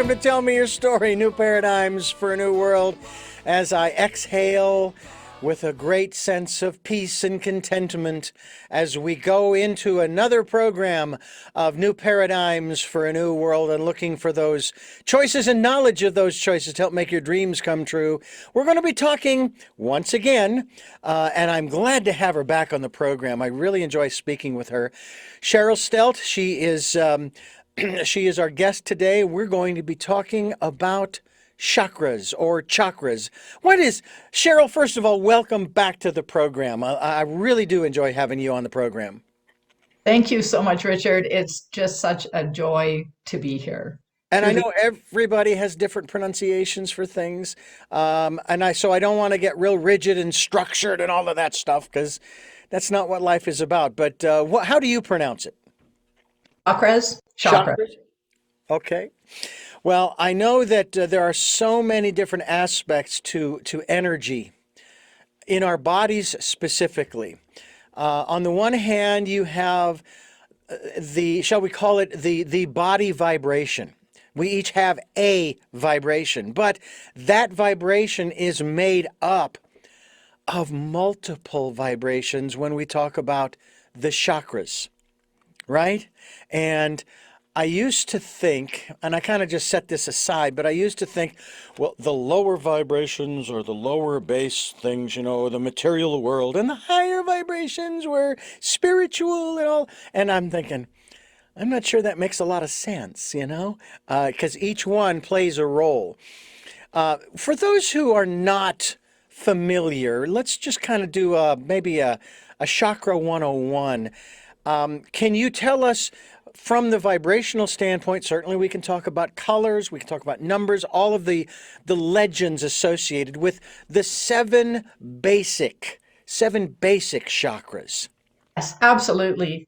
welcome to Tell Me Your Story, New Paradigms for a New World, as I exhale with a great sense of peace and contentment as we go into another program of New Paradigms for a New World and looking for those choices and knowledge of those choices to help make your dreams come true. We're going to be talking once again, and I'm glad to have her back on the program. I really enjoy speaking with her. Cheryl Stelte, she is our guest today. We're going to be talking about chakras or chakras. Cheryl, first of all, welcome back to the program. I really do enjoy having you on the program. Thank you so much, Richard. It's just such a joy to be here. And I know everybody has different pronunciations for things. So I don't want to get real rigid and structured and all of that stuff because that's not what life is about. But how do you pronounce it? Chakras? Chakras? Okay. Well, I know that there are so many different aspects to energy in our bodies specifically. On the one hand, you have shall we call it the body vibration. We each have a vibration, but that vibration is made up of multiple vibrations when we talk about the chakras, right? And I used to think, and I kind of just set this aside, but I used to think, well, the lower vibrations or the lower base things, the material world, and the higher vibrations were spiritual and all. And I'm thinking, I'm not sure that makes a lot of sense, because each one plays a role. For those who are not familiar, let's just kind of do maybe a Chakra 101. Can you tell us, from the vibrational standpoint, certainly we can talk about colors, we can talk about numbers, all of the legends associated with the seven basic chakras? Yes, absolutely.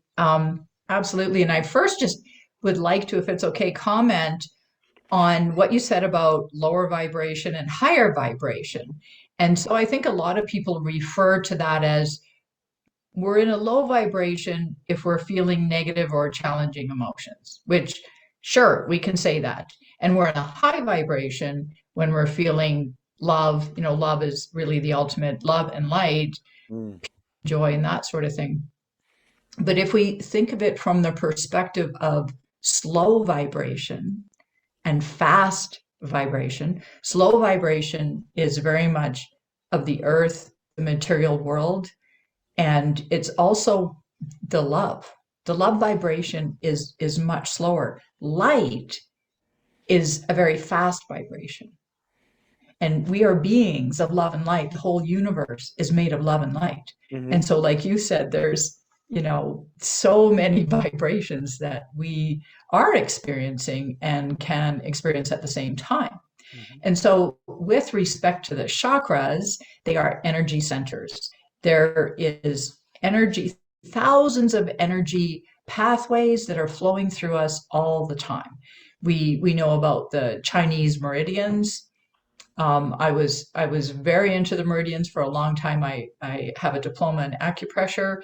Absolutely. And I first just would like to, if it's okay, comment on what you said about lower vibration and higher vibration. And so I think a lot of people refer to that as we're in a low vibration if we're feeling negative or challenging emotions, which sure, we can say that. And we're in a high vibration when we're feeling love. Love is really the ultimate, love and light, joy, and that sort of thing. But if we think of it from the perspective of slow vibration and fast vibration, slow vibration is very much of the earth, the material world. And it's also the love. The love vibration is much slower. Light is a very fast vibration. And we are beings of love and light. The whole universe is made of love and light. Mm-hmm. And so, like you said, there's, so many vibrations that we are experiencing and can experience at the same time. Mm-hmm. And so with respect to the chakras, they are energy centers. There is energy, thousands of energy pathways that are flowing through us all the time. We know about the Chinese meridians. I was very into the meridians for a long time. I have a diploma in acupressure,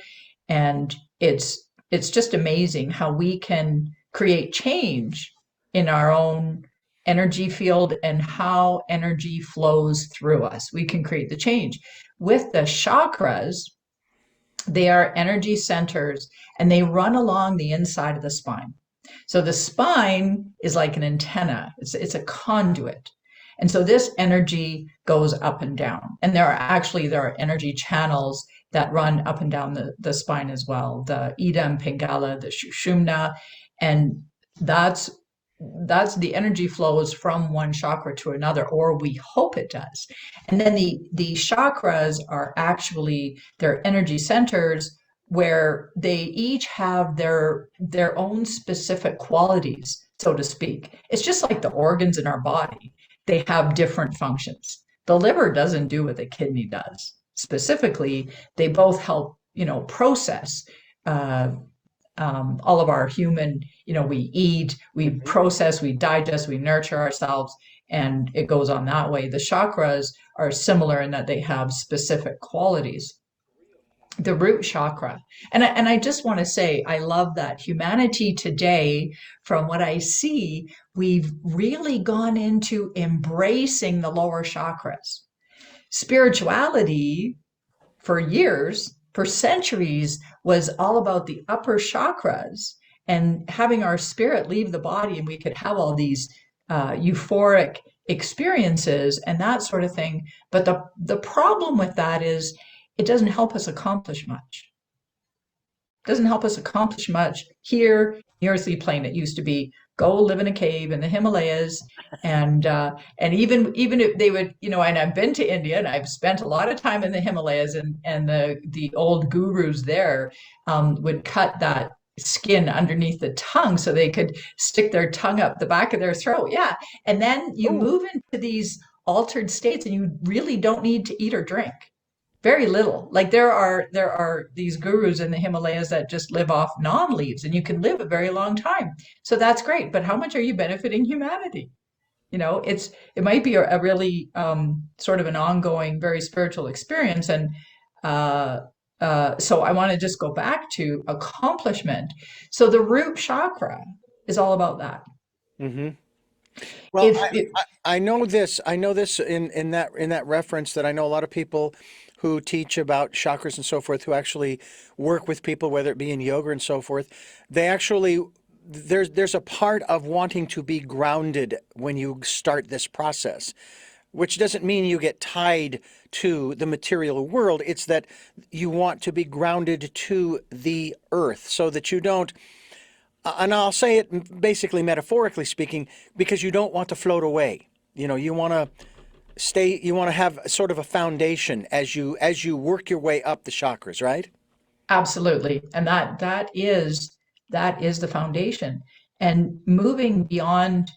and it's just amazing how we can create change in our own energy field and how energy flows through us. We can create the change. With the chakras, they are energy centers and they run along the inside of the spine. So the spine is like an antenna. It's a conduit. And so this energy goes up and down. And there are energy channels that run up and down the spine as well. The Ida, Pingala, the Shushumna. And that's the energy flows from one chakra to another, or we hope it does. And then the chakras are actually their energy centers where they each have their own specific qualities, so to speak. It's just like the organs in our body. They have different functions. The liver doesn't do what the kidney does. Specifically, they both help, process all of our human, we eat, we process, we digest, we nurture ourselves, and it goes on that way. The chakras are similar in that they have specific qualities. the root chakra. And I just want to say, I love that humanity today, from what I see, we've really gone into embracing the lower chakras. Spirituality for years, for centuries, was all about the upper chakras and having our spirit leave the body, and we could have all these euphoric experiences and that sort of thing. But the problem with that is it doesn't help us accomplish much. Doesn't help us accomplish much here in the earthly plane. It used to be go live in a cave in the Himalayas, and even if they would, and I've been to India and I've spent a lot of time in the Himalayas, and the old gurus there would cut that skin underneath the tongue so they could stick their tongue up the back of their throat. Yeah, and then you Oh, move into these altered states, and you really don't need to eat or drink very little. Like there are these gurus in the Himalayas that just live off non-leaves, and you can live a very long time. So that's great. But how much are you benefiting humanity? It might be a really sort of an ongoing, very spiritual experience. And so I want to just go back to accomplishment. So the root chakra is all about that. hmm. Well, If it, I know this. I know this in that reference that I know a lot of people who teach about chakras and so forth, who actually work with people, whether it be in yoga and so forth. They actually there's a part of wanting to be grounded when you start this process, which doesn't mean you get tied to the material world. It's that you want to be grounded to the earth so that you don't, and I'll say it basically metaphorically speaking, because you don't want to float away. You want to stay, you want to have sort of a foundation as you work your way up the chakras, right? Absolutely. And that is the foundation. And moving beyond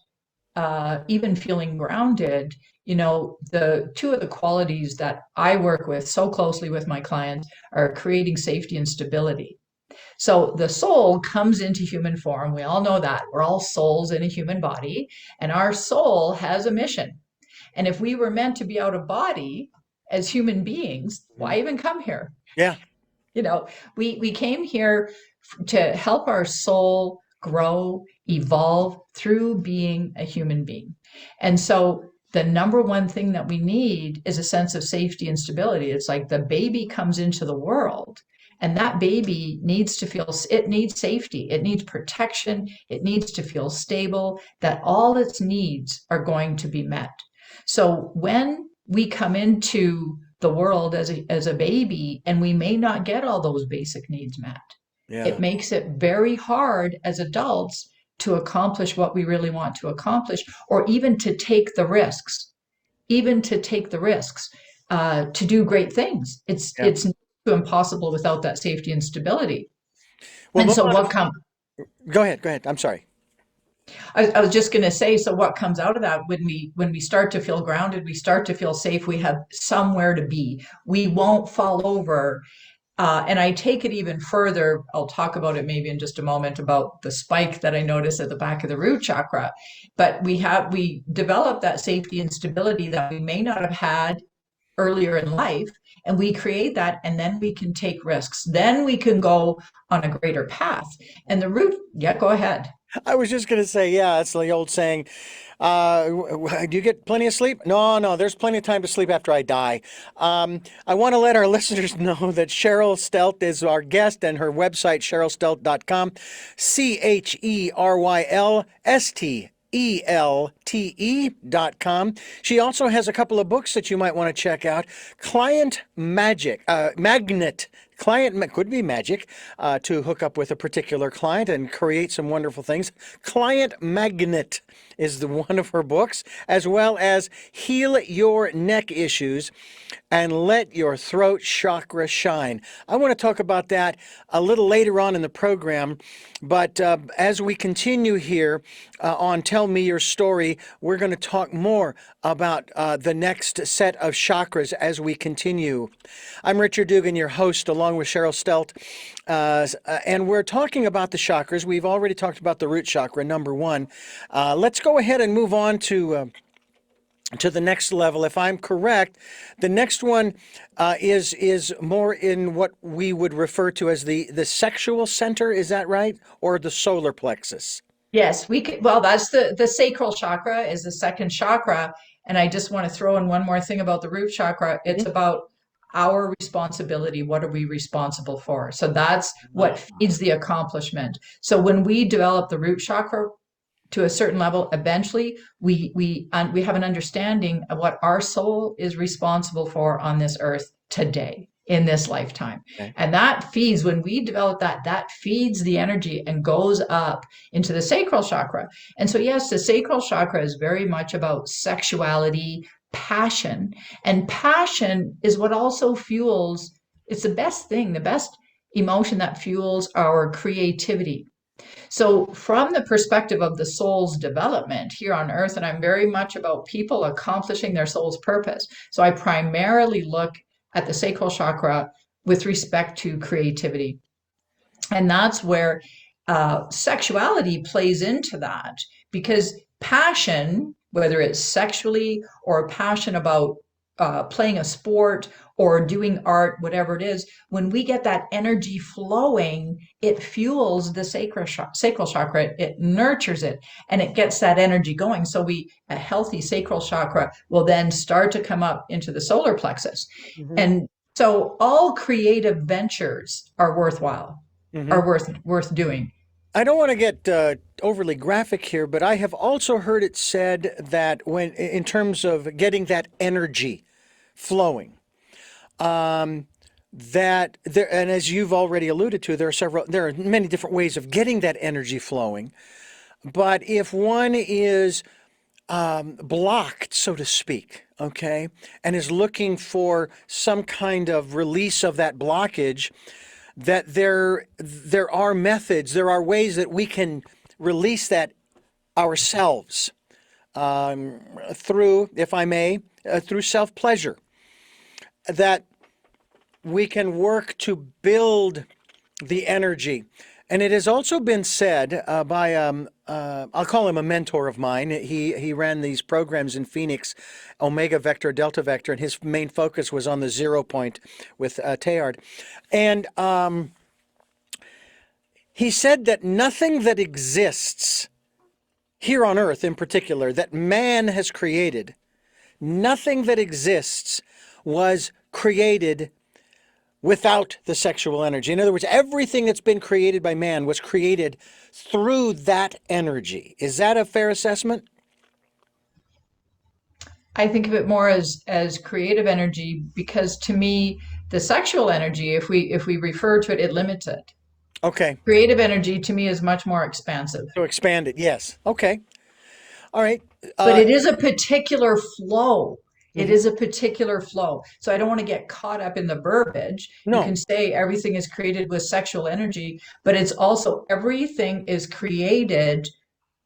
even feeling grounded, the two of the qualities that I work with so closely with my clients are creating safety and stability. So the soul comes into human form. We all know that. We're all souls in a human body, and our soul has a mission. And if we were meant to be out of body as human beings, Mhm. why even come here? Yeah. You know, we came here to help our soul grow, evolve through being a human being. And so the number one thing that we need is a sense of safety and stability. It's like the baby comes into the world, and that baby needs to feel, it needs safety, it needs protection, it needs to feel stable, that all its needs are going to be met. So when we come into the world as a baby and we may not get all those basic needs met, Yeah. it makes it very hard as adults to accomplish what we really want to accomplish, or even to take the risks, to do great things. It's Yeah. it's impossible without that safety and stability. Well, And so Moana, what comes go ahead. Go ahead. I'm sorry. I was just going to say, so what comes out of that, when we start to feel grounded, we start to feel safe, we have somewhere to be, we won't fall over. And I take it even further. I'll talk about it maybe in just a moment, about the spike that I noticed at the back of the root chakra. But we develop that safety and stability that we may not have had earlier in life, and we create that, and then we can take risks. Then we can go on a greater path. And the root, yeah, go ahead. I was just going to say, yeah, it's the old saying, do you get plenty of sleep? No, no, there's plenty of time to sleep after I die. I want to let our listeners know that Cheryl Stelte is our guest, and her website, cherylstelte.com, CHERYLSTELTE.com. She also has a couple of books that you might want to check out. Client could be magic to hook up with a particular client and create some wonderful things. Client Magnet is the one of her books, as well as Heal Your Neck Issues and Let Your Throat Chakra Shine. I want to talk about that a little later on in the program, but as we continue here on Tell Me Your Story, we're going to talk more about the next set of chakras as we continue. I'm Richard Dugan, your host, along with Cheryl Stelte, and we're talking about the chakras. We've already talked about the root chakra, number one. Let's go ahead and move on to to the next level. If I'm correct, the next one is more in what we would refer to as the sexual center. Is that right? Or the solar plexus? Yes, we could. Well, that's the sacral chakra is the second chakra. And I just want to throw in one more thing about the root chakra. It's Mhm. about our responsibility. What are we responsible for? So that's what feeds the accomplishment. So when we develop the root chakra to a certain level, eventually we have an understanding of what our soul is responsible for on this earth today in this lifetime. Okay. And that feeds, when we develop that feeds the energy and goes up into the sacral chakra. And so yes, the sacral chakra is very much about sexuality, passion, and passion is what also fuels, it's the best thing, the best emotion that fuels our creativity. So, from the perspective of the soul's development here on earth, and I'm very much about people accomplishing their soul's purpose. So, I primarily look at the sacral chakra with respect to creativity. And that's where sexuality plays into that because passion, whether it's sexually or passion about playing a sport or doing art, whatever it is, when we get that energy flowing, it fuels the sacral chakra, it nurtures it, and it gets that energy going. So a healthy sacral chakra will then start to come up into the solar plexus. Hmm. And so all creative ventures are worthwhile, Hmm. are worth doing. I don't want to get overly graphic here, but I have also heard it said that in terms of getting that energy flowing, that there, and as you've already alluded to, there are many different ways of getting that energy flowing. But if one is blocked, so to speak, okay, and is looking for some kind of release of that blockage, that there are methods, there are ways that we can release that ourselves through, if I may, through self-pleasure. That we can work to build the energy. And it has also been said by, I'll call him a mentor of mine. He ran these programs in Phoenix, Omega Vector, Delta Vector, and his main focus was on the 0 point with Teilhard. And he said that nothing that exists here on Earth in particular, that man has created, nothing that exists was created without the sexual energy. In other words, everything that's been created by man was created through that energy. Is that a fair assessment? I think of it more as creative energy because to me, the sexual energy, if we refer to it, it limits it. Okay. Creative energy to me is much more expansive. So expand it. Yes. Okay. All right. But Uh, it is a particular flow. It mhm. is a particular flow. So I don't want to get caught up in the verbiage. You No. can say everything is created with sexual energy, but it's also everything is created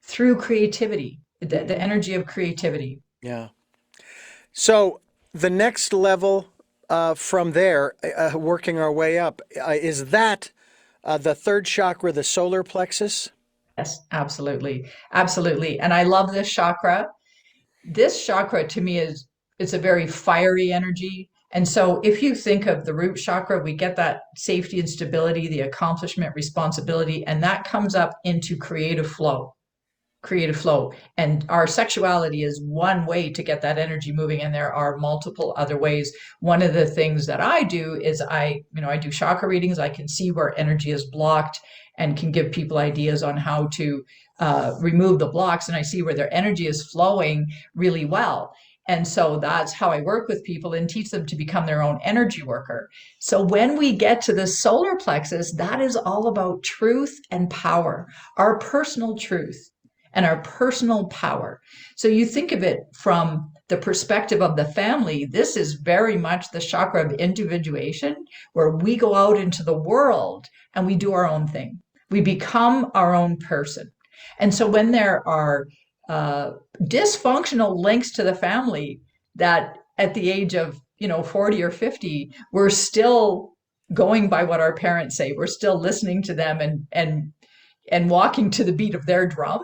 through creativity, the Mhm. energy of creativity. Yeah. So the next level from there, working our way up, is that the third chakra, the solar plexus? Yes, absolutely. Absolutely. And I love this chakra. This chakra to me is it's a very fiery energy. And so if you think of the root chakra, we get that safety and stability, the accomplishment, responsibility, and that comes up into creative flow. And our sexuality is one way to get that energy moving. And there are multiple other ways. One of the things that I do is I do chakra readings. I can see where energy is blocked and can give people ideas on how to remove the blocks. And I see where their energy is flowing really well. And so that's how I work with people and teach them to become their own energy worker. So when we get to the solar plexus, that is all about truth and power, our personal truth and our personal power. So you think of it from the perspective of the family, this is very much the chakra of individuation, where we go out into the world and we do our own thing. We become our own person. And so when there are uh, dysfunctional links to the family that at the age of 40 or 50, we're still going by what our parents say. We're still listening to them and walking to the beat of their drum.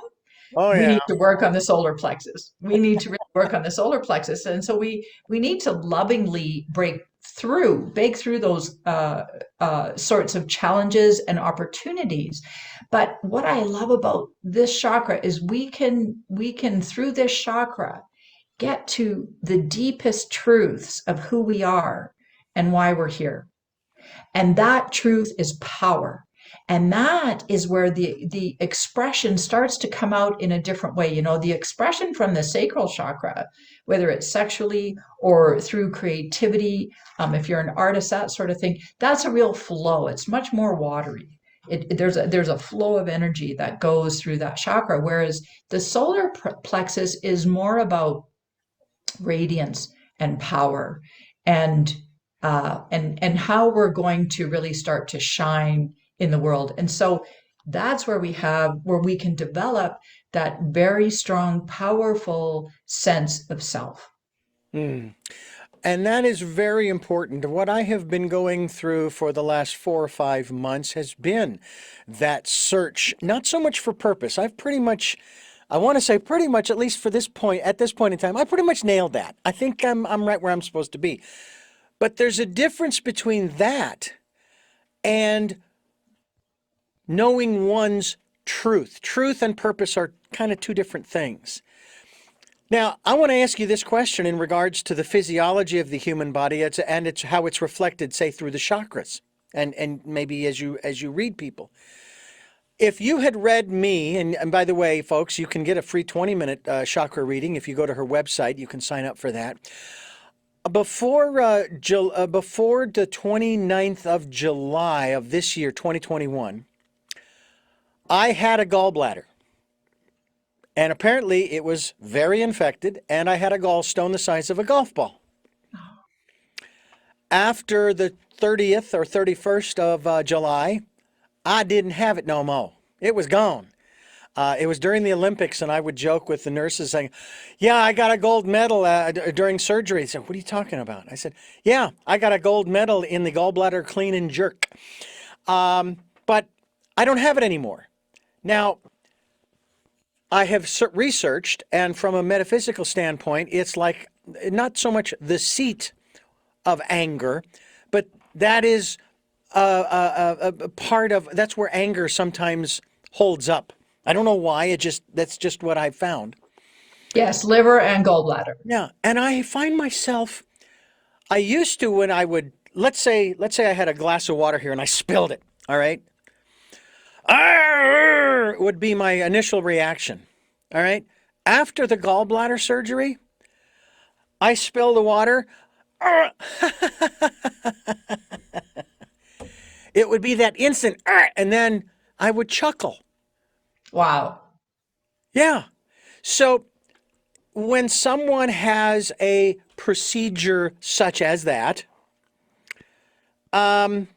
Oh We yeah. need to work on the solar plexus. We need to really work on the solar plexus. And so we need to lovingly break through those sorts of challenges and opportunities. But what I love about this chakra is we can through this chakra get to the deepest truths of who we are and why we're here. And that truth is power. And that is where the expression starts to come out in a different way. You know, the expression from the sacral chakra, whether it's sexually or through creativity, if you're an artist, that sort of thing, that's a real flow. It's much more watery. There's a flow of energy that goes through that chakra, whereas the solar plexus is more about radiance and power and how we're going to really start to shine in the world. And so that's where we can develop that very strong, powerful sense of self. Mm. And that is very important. What I have been going through for the last 4 or 5 months has been that search, not so much for purpose. I want to say pretty much, at least at this point in time, I pretty much nailed that. I think I'm right where I'm supposed to be. But there's a difference between that and knowing one's truth. Truth and purpose are kind of two different things. Now, I want to ask you this question in regards to the physiology of the human body and it's how it's reflected, say, through the chakras and maybe as you read people. If you had read me, and by the way, folks, you can get a free 20-minute chakra reading. If you go to her website, you can sign up for that. Before the 29th of July of this year, 2021, I had a gallbladder. And apparently it was very infected, and I had a gallstone the size of a golf ball. After the 30th or 31st of July, I didn't have it no more. It was gone. It was during the Olympics, and I would joke with the nurses saying, yeah, I got a gold medal during surgery. They said, what are you talking about? I said, yeah, I got a gold medal in the gallbladder clean and jerk. But I don't have it anymore. Now, I have researched, and from a metaphysical standpoint, it's like not so much the seat of anger, but that is a part of, that's where anger sometimes holds up. I don't know why, that's just what I've found. Yes, liver and gallbladder. Yeah, and I find myself, I used to when I would, let's say I had a glass of water here and I spilled it, all right? Arr! Would be my initial reaction, all right? After the gallbladder surgery, I spill the water. It would be that instant, and then I would chuckle. Wow. Yeah. So when someone has a procedure such as that, have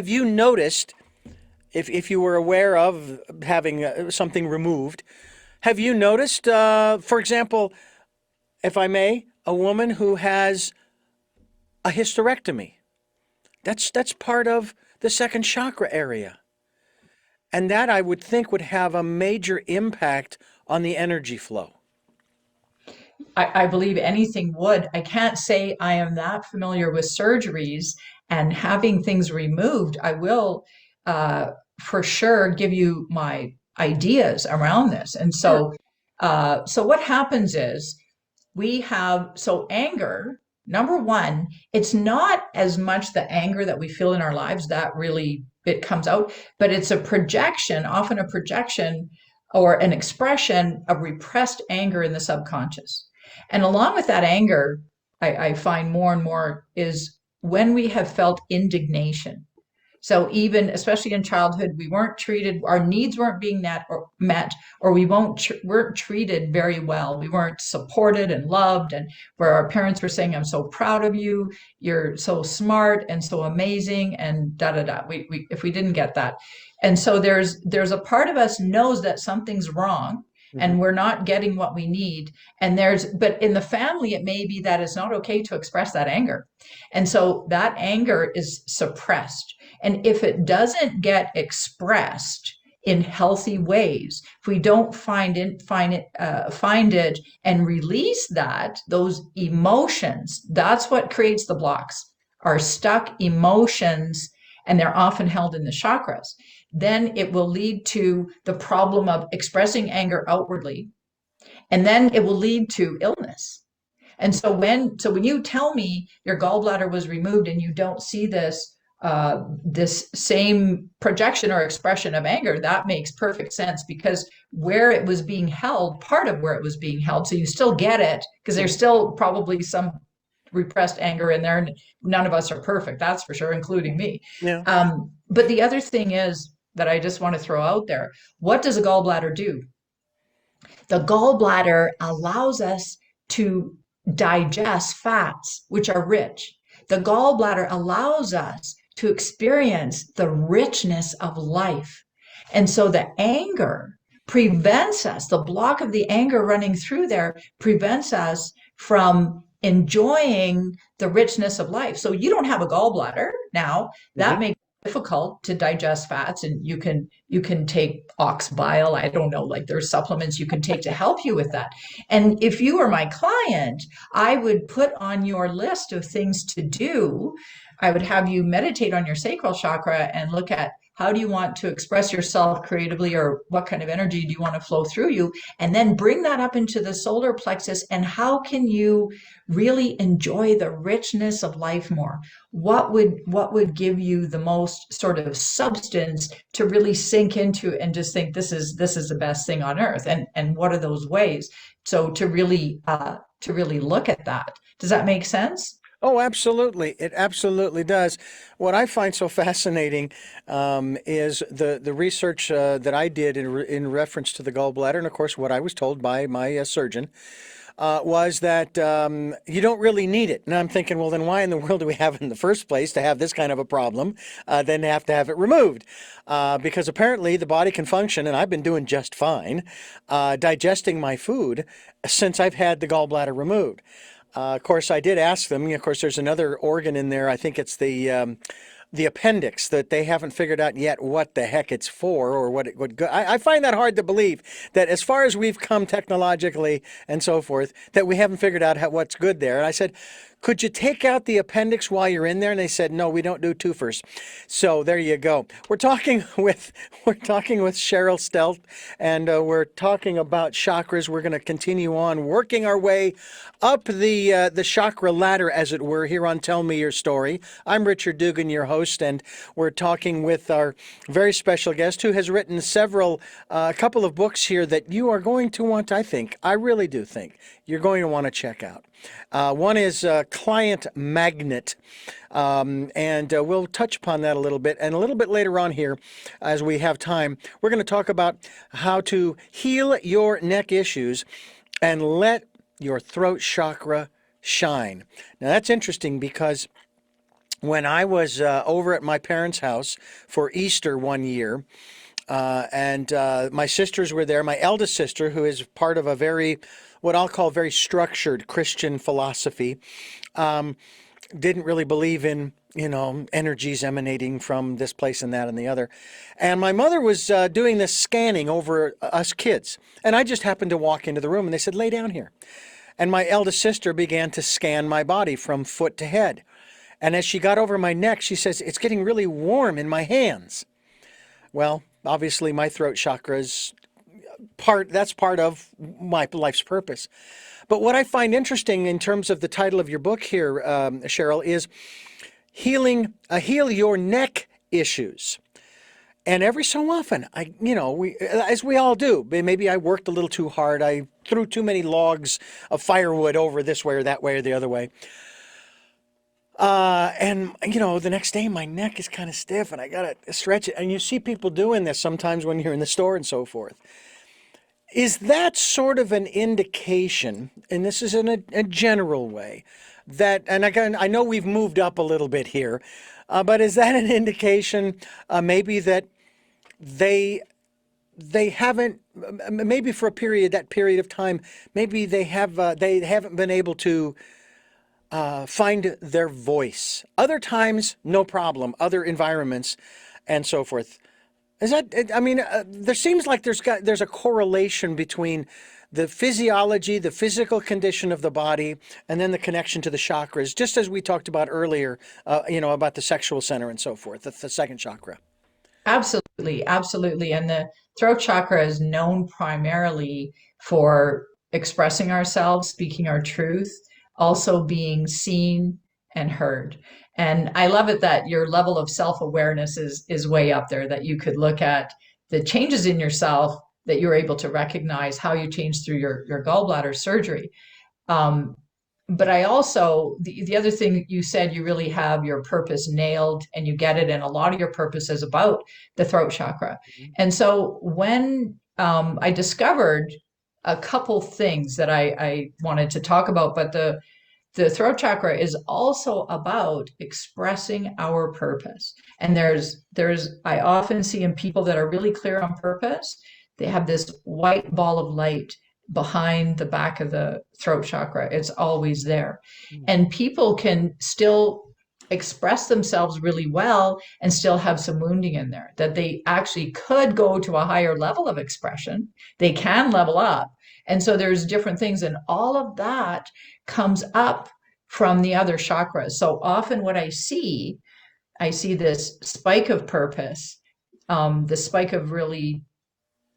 you noticed, if you were aware of having something removed, have you noticed, for example, if I may, a woman who has a hysterectomy? That's part of the second chakra area. And that, I would think, would have a major impact on the energy flow. I believe anything would. I can't say I am that familiar with surgeries and having things removed. I will for sure give you my ideas around this. And so, so what happens is anger, number one, it's not as much the anger that we feel in our lives that really it comes out, but it's a projection, often a projection or an expression of repressed anger in the subconscious. And along with that anger, I find more and more is when we have felt indignation. So even, especially in childhood, we weren't treated, our needs weren't being met, or we weren't treated very well. We weren't supported and loved, and where our parents were saying, I'm so proud of you, you're so smart and so amazing, and da-da-da. If we didn't get that. And so there's a part of us knows that something's wrong, and we're not getting what we need. But in the family, it may be that it's not okay to express that anger. And so that anger is suppressed. And if it doesn't get expressed, in healthy ways, if we don't find it and release those emotions, that's what creates the blocks, are stuck emotions, and they're often held in the chakras. Then it will lead to the problem of expressing anger outwardly, and then it will lead to illness. And so when you tell me your gallbladder was removed and you don't see this same projection or expression of anger, that makes perfect sense, because where it was being held, part of where it was being held, so you still get it, because there's still probably some repressed anger in there, and none of us are perfect, that's for sure, including me. Yeah. But the other thing is that I just want to throw out there, what does a gallbladder do? The gallbladder allows us to digest fats, which are rich. The gallbladder allows us to experience the richness of life. And so the anger prevents us, the block of the anger running through there prevents us from enjoying the richness of life. So you don't have a gallbladder now, that makes it difficult to digest fats, and you can take ox bile, I don't know, like there's supplements you can take to help you with that. And if you were my client, I would put on your list of things to do, I would have you meditate on your sacral chakra and look at how do you want to express yourself creatively, or what kind of energy do you want to flow through you, and then bring that up into the solar plexus, and how can you really enjoy the richness of life more? What would give you the most sort of substance to really sink into and just think this is the best thing on earth, and what are those ways? So to really look at that. Does that make sense? Oh, absolutely. It absolutely does. What I find so fascinating is the research that I did in reference to the gallbladder, and of course, what I was told by my surgeon was that you don't really need it. And I'm thinking, well, then why in the world do we have it in the first place to have this kind of a problem, then have to have it removed? Because apparently the body can function, and I've been doing just fine digesting my food since I've had the gallbladder removed. Of course, I did ask them. Of course, there's another organ in there. I think it's the appendix that they haven't figured out yet what the heck it's for, or what it would go. I find that hard to believe, that as far as we've come technologically and so forth, that we haven't figured out what's good there. And I said, could you take out the appendix while you're in there? And they said, no, we don't do twofers. So there you go. We're talking with Cheryl Stelte, and we're talking about chakras. We're going to continue on working our way up the chakra ladder, as it were, here on Tell Me Your Story. I'm Richard Dugan, your host, and we're talking with our very special guest, who has written a couple of books here that you are going to want, I really do think, you're going to want to check out. One is Client Magnet, and we'll touch upon that a little bit. And a little bit later on here, as we have time, we're going to talk about how to heal your neck issues and let your throat chakra shine. Now, that's interesting, because when I was over at my parents' house for Easter one year, and my sisters were there, my eldest sister, who is part of what I'll call very structured Christian philosophy, didn't really believe in, energies emanating from this place and that and the other. And my mother was doing this scanning over us kids. And I just happened to walk into the room, and they said, lay down here. And my eldest sister began to scan my body from foot to head. And as she got over my neck, she says, it's getting really warm in my hands. Well, obviously my throat chakra is that's part of my life's purpose. But what I find interesting in terms of the title of your book here, Cheryl, is Heal Your Neck Issues. And every so often, as we all do, maybe I worked a little too hard. I threw too many logs of firewood over this way or that way or the other way. And the next day my neck is kind of stiff and I got to stretch it. And you see people doing this sometimes when you're in the store and so forth. Is that sort of an indication, and this is in a general way, that, and again, I know we've moved up a little bit here, but is that an indication maybe that they haven't, maybe for that period of time, maybe they haven't been able to find their voice. Other times, no problem. Other environments and so forth. Is that, I mean, there seems like there's a correlation between the physiology, the physical condition of the body, and then the connection to the chakras, just as we talked about earlier, about the sexual center and so forth, the second chakra. Absolutely, absolutely. And the throat chakra is known primarily for expressing ourselves, speaking our truth, also being seen and heard. And I love it that your level of self-awareness is way up there, that you could look at the changes in yourself, that you're able to recognize how you changed through your gallbladder surgery. Um, but I also, the other thing you said, you really have your purpose nailed and you get it. And a lot of your purpose is about the throat chakra. And so when I discovered a couple things that I wanted to talk about, but the throat chakra is also about expressing our purpose. And I often see in people that are really clear on purpose, they have this white ball of light behind the back of the throat chakra. It's always there. And people can still express themselves really well and still have some wounding in there, that they actually could go to a higher level of expression. They can level up. And so there's different things, and all of that comes up from the other chakras. So often what I see this spike of purpose, the spike of really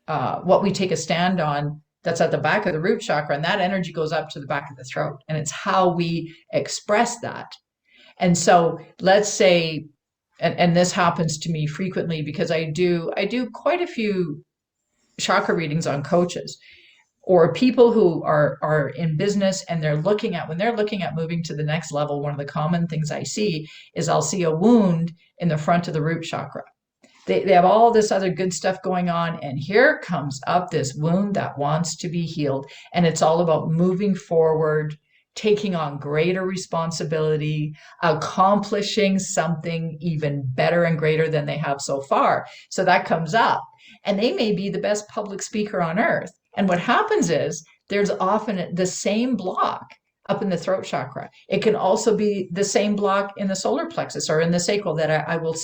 what we take a stand on, that's at the back of the root chakra, and that energy goes up to the back of the throat, and it's how we express that. And so let's say, and this happens to me frequently because I do quite a few chakra readings on coaches or people who are in business, and when they're looking at moving to the next level. One of the common things I see is I'll see a wound in the front of the root chakra. They have all this other good stuff going on, and here comes up this wound that wants to be healed. And it's all about moving forward, taking on greater responsibility, accomplishing something even better and greater than they have so far. So that comes up, and they may be the best public speaker on earth. And what happens is there's often the same block up in the throat chakra. It can also be the same block in the solar plexus or in the sacral that I will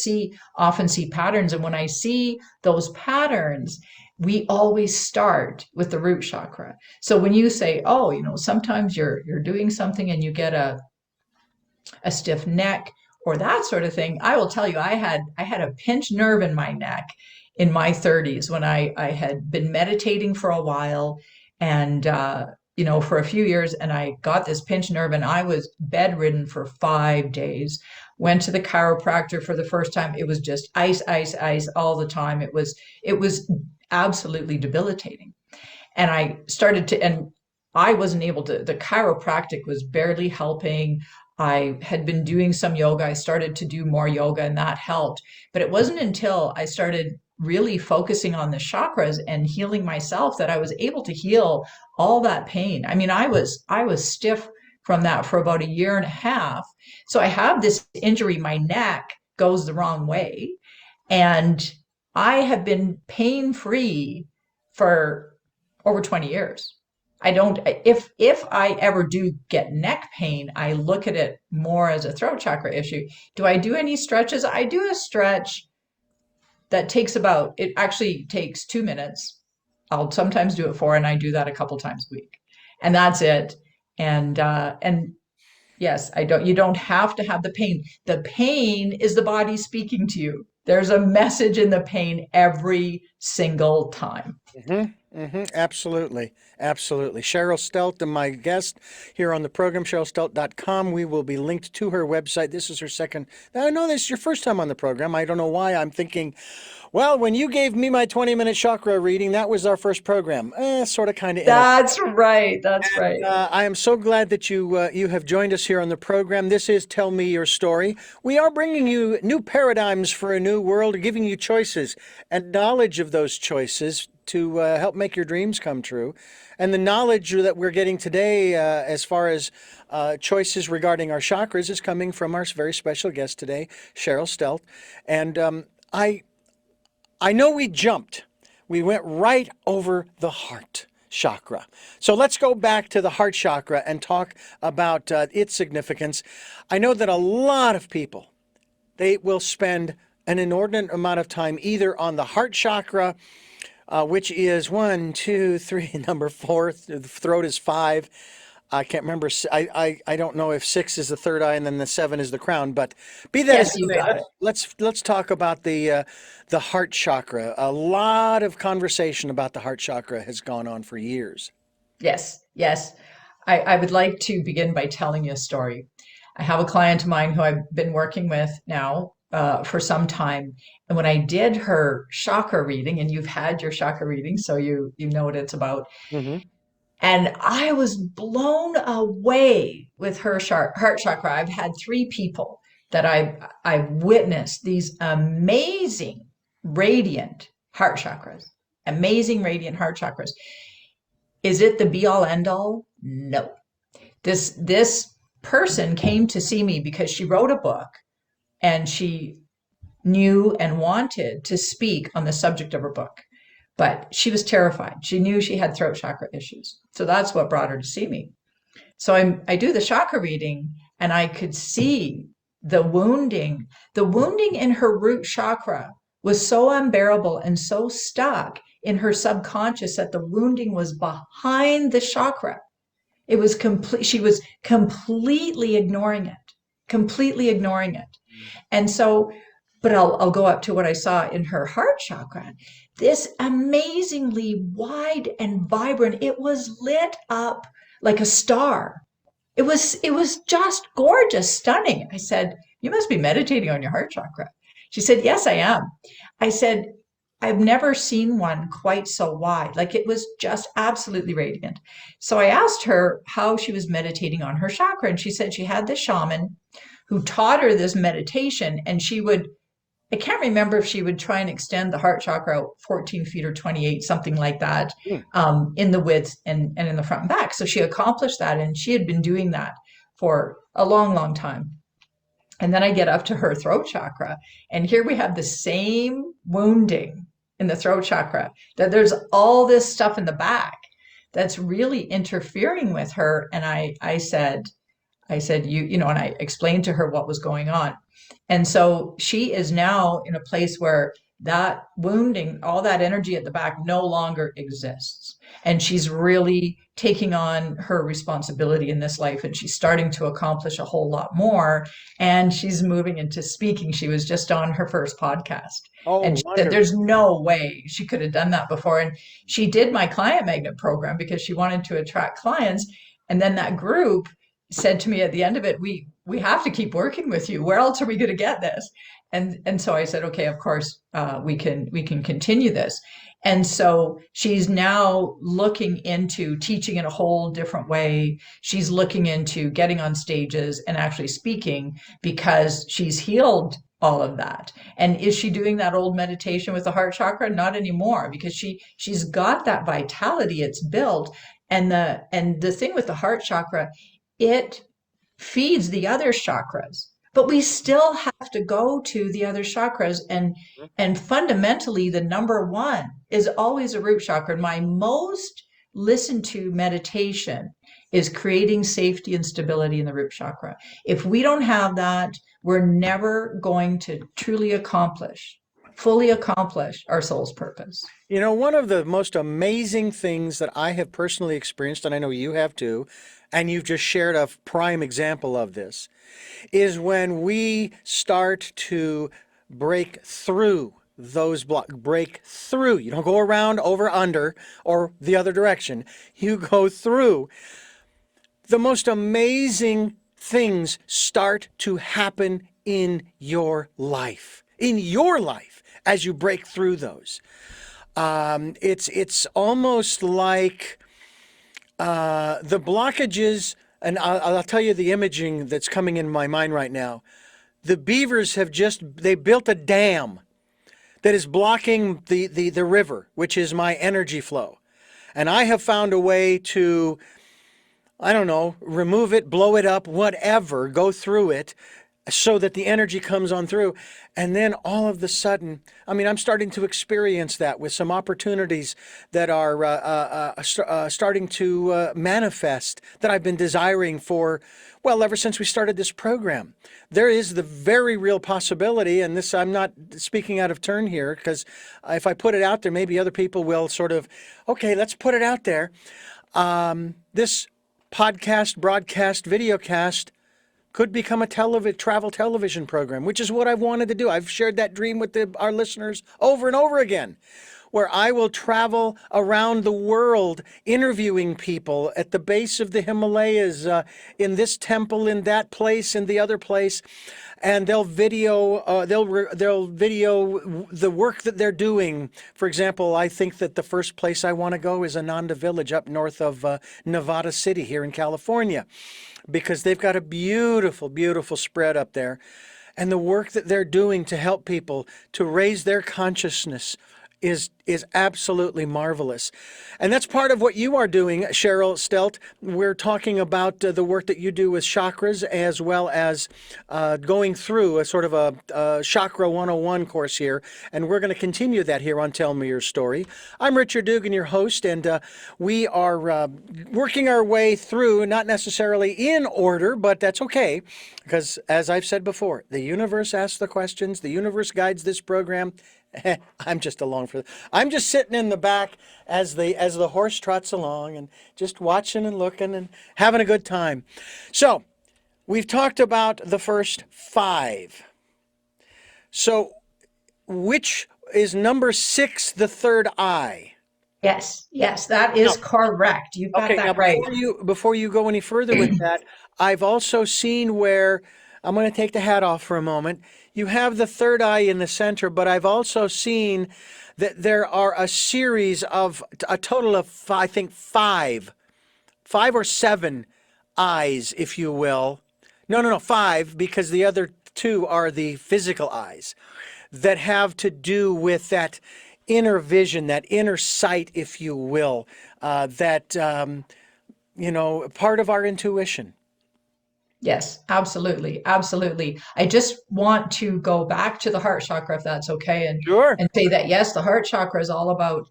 often see patterns. And when I see those patterns, we always start with the root chakra. So when you say, oh, sometimes you're doing something and you get a stiff neck or that sort of thing, I will tell you, I had a pinched nerve in my neck in my 30s when I had been meditating for a while and for a few years, and I got this pinched nerve, and I was bedridden for 5 days. Went to the chiropractor for the first time. It was just ice, ice, ice all the time. It was absolutely debilitating. And I wasn't able to, the chiropractic was barely helping. I had been doing some yoga. I started to do more yoga, and that helped. But it wasn't until I started really focusing on the chakras and healing myself that I was able to heal all that pain. I mean, I was stiff from that for about 1.5 years. So I have this injury, my neck goes the wrong way, and I have been pain-free for over 20 years. If I ever do get neck pain, I look at it more as a throat chakra issue. Do I do any stretches? I do a stretch that it actually takes 2 minutes. I'll sometimes do it 4, and I do that a couple times a week, and that's it. And yes, you don't have to have the pain. The pain is the body speaking to you. There's a message in the pain every single time. Absolutely. Absolutely. Cheryl Stelte, my guest here on the program, CherylStelte.com. We will be linked to her website. This is her second. I know this is your first time on the program. I don't know why I'm thinking, well, when you gave me my 20-minute chakra reading, that was our first program. Sort of, kind of. That's right. That's right. I am so glad that you have joined us here on the program. This is Tell Me Your Story. We are bringing you new paradigms for a new world, giving you choices and knowledge of those choices to help make your dreams come true. And the knowledge that we're getting today as far as choices regarding our chakras is coming from our very special guest today, Cheryl Stelte. And I know we jumped. We went right over the heart chakra. So let's go back to the heart chakra and talk about its significance. I know that a lot of people, they will spend an inordinate amount of time either on the heart chakra, which is 1, 2, 3, number 4. The throat is 5. I can't remember. I don't know if 6 is the third eye and then the 7 is the crown. But be that as Yes, you it may, got it. let's talk about the heart chakra. A lot of conversation about the heart chakra has gone on for years. Yes, yes. I would like to begin by telling you a story. I have a client of mine who I've been working with now for some time. And when I did her chakra reading, and you've had your chakra reading, so you know what it's about. Mm-hmm. And I was blown away with her heart chakra. I've had 3 people that I've witnessed these amazing, radiant heart chakras, amazing, radiant heart chakras. Is it the be all end all? No. This person came to see me because she wrote a book and she knew and wanted to speak on the subject of her book, but she was terrified. She knew she had throat chakra issues. So that's what brought her to see me. So I do the chakra reading and I could see the wounding. The wounding in her root chakra was so unbearable and so stuck in her subconscious that the wounding was behind the chakra. It was complete. She was completely ignoring it, completely ignoring it. And so, but I'll go up to what I saw in her heart chakra. This amazingly wide and vibrant, it was lit up like a star. It was just gorgeous, stunning. I said, "You must be meditating on your heart chakra." She said, "Yes, I am." I said, "I've never seen one quite so wide." Like it was just absolutely radiant. So I asked her how she was meditating on her chakra, and she said she had this shaman who taught her this meditation, and she would, I can't remember if she would try and extend the heart chakra 14 feet or 28, something like that, Mm. in the width and in the front and back. So she accomplished that, and she had been doing that for a long, long time. And then I get up to her throat chakra, and here we have the same wounding in the throat chakra, that there's all this stuff in the back that's really interfering with her. And I said, you know, and I explained to her what was going on. And so she is now in a place where that wounding, all that energy at the back no longer exists. And she's really taking on her responsibility in this life. And she's starting to accomplish a whole lot more. And she's moving into speaking. She was just on her first podcast. And Oh, she said, wonderful. there's no way she could have done that before. And she did my client magnet program because she wanted to attract clients. And then that group said to me at the end of it, we have to keep working with you. Where else are we going to get this? And so I said, okay, of course, we can continue this. And so she's now looking into teaching in a whole different way. She's looking into getting on stages and actually speaking because she's healed all of that. And is she doing that old meditation with the heart chakra? Not anymore, because she's got that vitality, it's built. And the thing with the heart chakra, it feeds the other chakras, but we still have to go to the other chakras, and fundamentally the number one is always a root chakra. My most listened to meditation is creating safety and stability in the root chakra. If we don't have that, we're never going to truly fully accomplish our soul's purpose. You know, one of the most amazing things that I have personally experienced, and I know you have too, and you've just shared a prime example of this, is when we start to break through those blocks. Break through. You don't go around, over, under, or the other direction. You go through. The most amazing things start to happen in your life. In your life, as you break through those. It's almost like the blockages, and I'll tell you the imaging that's coming in my mind right now. The beavers they built a dam that is blocking the river, which is my energy flow. And I have found a way to, I don't know, remove it, blow it up, whatever, go through it. so that the energy comes on through. And then all of the sudden, I mean, I'm starting to experience that with some opportunities that are starting to manifest that I've been desiring for, well, ever since we started this program. There is the very real possibility, and this, I'm not speaking out of turn here, because if I put it out there, maybe other people will sort of, okay, let's put it out there. This podcast, broadcast, videocast could become a travel television program, which is what I've wanted to do. I've shared that dream with our listeners over and over again, where I will travel around the world interviewing people at the base of the Himalayas, in this temple, in that place, in the other place, and they'll video the work that they're doing. For example, I think that the first place I want to go is Ananda Village up north of Nevada City here in California, because they've got a beautiful, beautiful spread up there. And the work that they're doing to help people to raise their consciousness is absolutely marvelous. And that's part of what you are doing, Cheryl Stelte. We're talking about the work that you do with chakras, as well as going through a sort of a Chakra 101 course here. And we're going to continue that here on Tell Me Your Story. I'm Richard Dugan, your host, and we are working our way through, not necessarily in order, but that's okay, because as I've said before, the universe asks the questions, the universe guides this program. I'm just along for. I'm just sitting in the back as the horse trots along, and just watching and looking and having a good time. So we've talked about the first 5. So which is number 6, the third eye? Yes, that is correct. You've got that right. Before you go any further with that, I've also seen where, I'm going to take the hat off for a moment. You have the third eye in the center, but I've also seen that there are a series of a total of, I think, 5 or 7 eyes, if you will. No, 5, because the other 2 are the physical eyes that have to do with that inner vision, that inner sight, if you will, that, part of our intuition. Yes, absolutely. Absolutely. I just want to go back to the heart chakra, if that's okay, and Sure. and say that, yes, the heart chakra is all about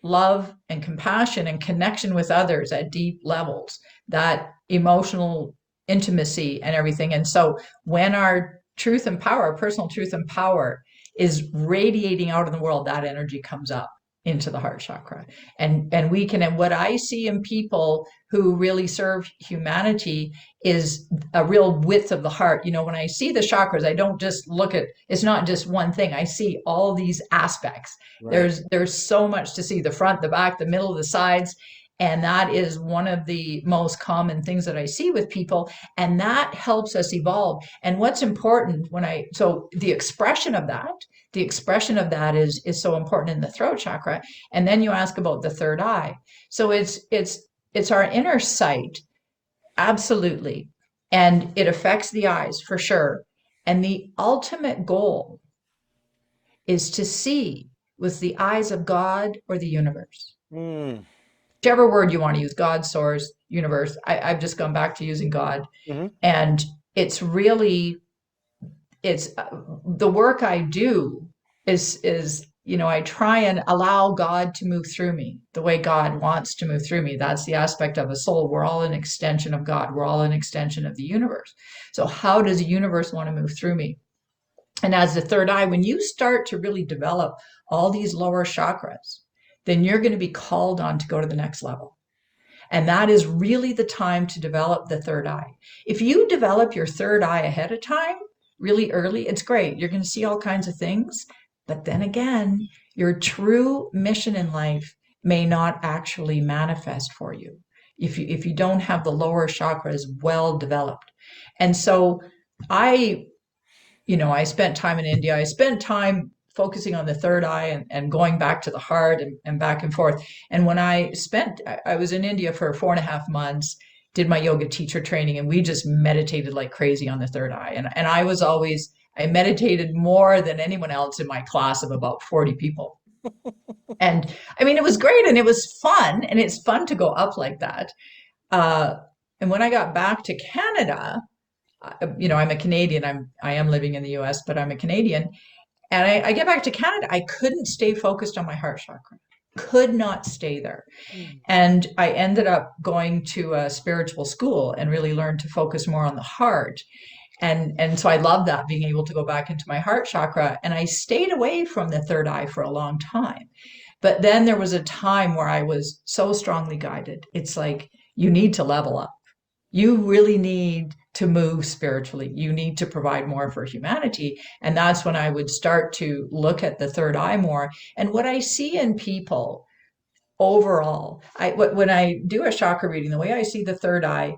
love and compassion and connection with others at deep levels, that emotional intimacy and everything. And so when our truth and power, personal truth and power, is radiating out in the world, that energy comes up into the heart chakra. And we can, and what I see in people who really serve humanity is a real width of the heart. When I see the chakras, I don't just look at, it's not just one thing. I see all these aspects. Right. There's so much to see: the front, the back, the middle, the sides. And that is one of the most common things that I see with people. And that helps us evolve. And what's important so the expression of that is so important in the throat chakra. And then you ask about the third eye. So it's our inner sight. Absolutely. And it affects the eyes for sure. And the ultimate goal is to see with the eyes of God or the universe. Whichever word you want to use: God, source, universe. I've just gone back to using God. Mm-hmm. And it's really, the work I do is I try and allow God to move through me the way God wants to move through me. That's the aspect of a soul. We're all an extension of God. We're all an extension of the universe. So how does the universe want to move through me? And as the third eye, when you start to really develop all these lower chakras, then you're going to be called on to go to the next level. And that is really the time to develop the third eye. If you develop your third eye ahead of time, really early, it's great. You're going to see all kinds of things. But then again, your true mission in life may not actually manifest for you if you don't have the lower chakras well developed. And so I spent time in India. I spent time focusing on the third eye and going back to the heart and back and forth. And when I was in India for 4.5 months, did my yoga teacher training, and we just meditated like crazy on the third eye. And I meditated more than anyone else in my class of about 40 people. And I mean, it was great and it was fun, and it's fun to go up like that. And when I got back to Canada, I'm a Canadian. I am living in the US, but I'm a Canadian. And I get back to Canada. I couldn't stay focused on my heart chakra. Could not stay there. Mm. And I ended up going to a spiritual school and really learned to focus more on the heart. And so I love that, being able to go back into my heart chakra. And I stayed away from the third eye for a long time. But then there was a time where I was so strongly guided. It's like, you need to level up. You really need to move spiritually. You need to provide more for humanity. And that's when I would start to look at the third eye more. And what I see in people overall, when I do a chakra reading, the way I see the third eye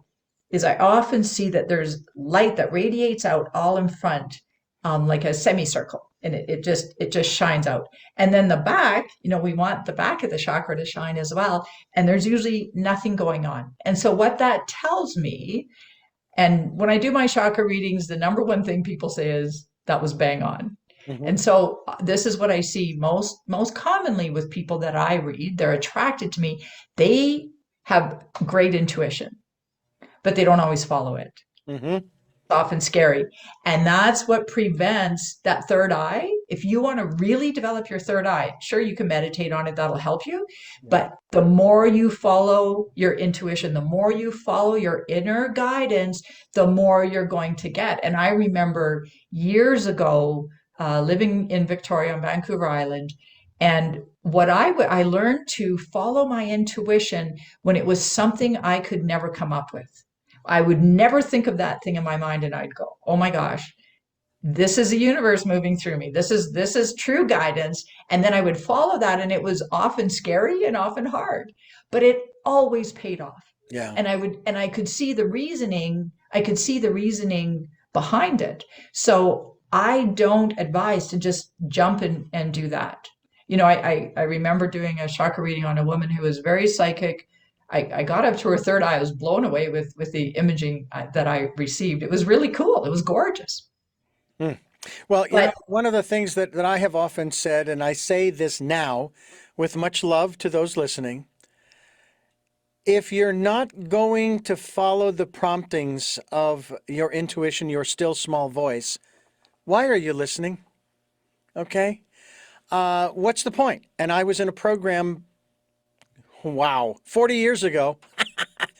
is I often see that there's light that radiates out all in front, like a semicircle, and it just shines out. And then the back, we want the back of the chakra to shine as well. And there's usually nothing going on. And so what that tells me, and when I do my chakra readings, the number one thing people say is that was bang on. Mm-hmm. And so this is what I see most commonly with people that I read. They're attracted to me. They have great intuition, but they don't always follow it. Mm-hmm. It's often scary. And that's what prevents that third eye. If you want to really develop your third eye, sure, you can meditate on it. That'll help you. But the more you follow your intuition, the more you follow your inner guidance, the more you're going to get. And I remember years ago, living in Victoria on Vancouver Island, and what I learned to follow my intuition when it was something I could never come up with. I would never think of that thing in my mind, and I'd go, oh my gosh, this is the universe moving through me. This is true guidance. And then I would follow that, and it was often scary and often hard, but it always paid off. Yeah. And I could see the reasoning. I could see the reasoning behind it. So I don't advise to just jump and do that. I remember doing a chakra reading on a woman who was very psychic. I got up to her third eye. I was blown away with the imaging that I received. It was really cool. It was gorgeous. Mm. Well, one of the things that I have often said, and I say this now with much love to those listening, if you're not going to follow the promptings of your intuition, your still small voice, why are you listening? Okay? What's the point? And I was in a program, 40 years ago,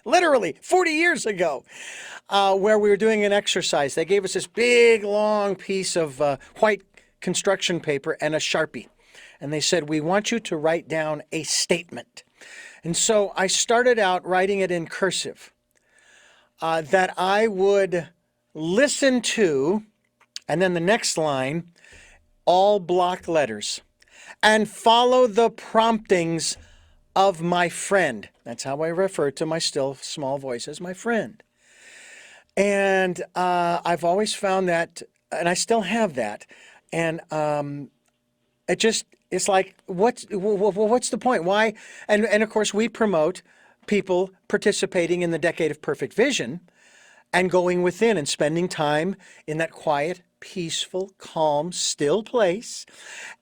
literally 40 years ago, where we were doing an exercise. They gave us this big, long piece of white construction paper and a Sharpie. And they said, we want you to write down a statement. And so I started out writing it in cursive, that I would listen to, and then the next line, all block letters, and follow the promptings of my friend. That's how I refer to my still small voice, as my friend. And I've always found that, and I still have that. And it's like, what's the point? Why? And of course, we promote people participating in the Decade of Perfect Vision and going within and spending time in that quiet, peaceful, calm, still place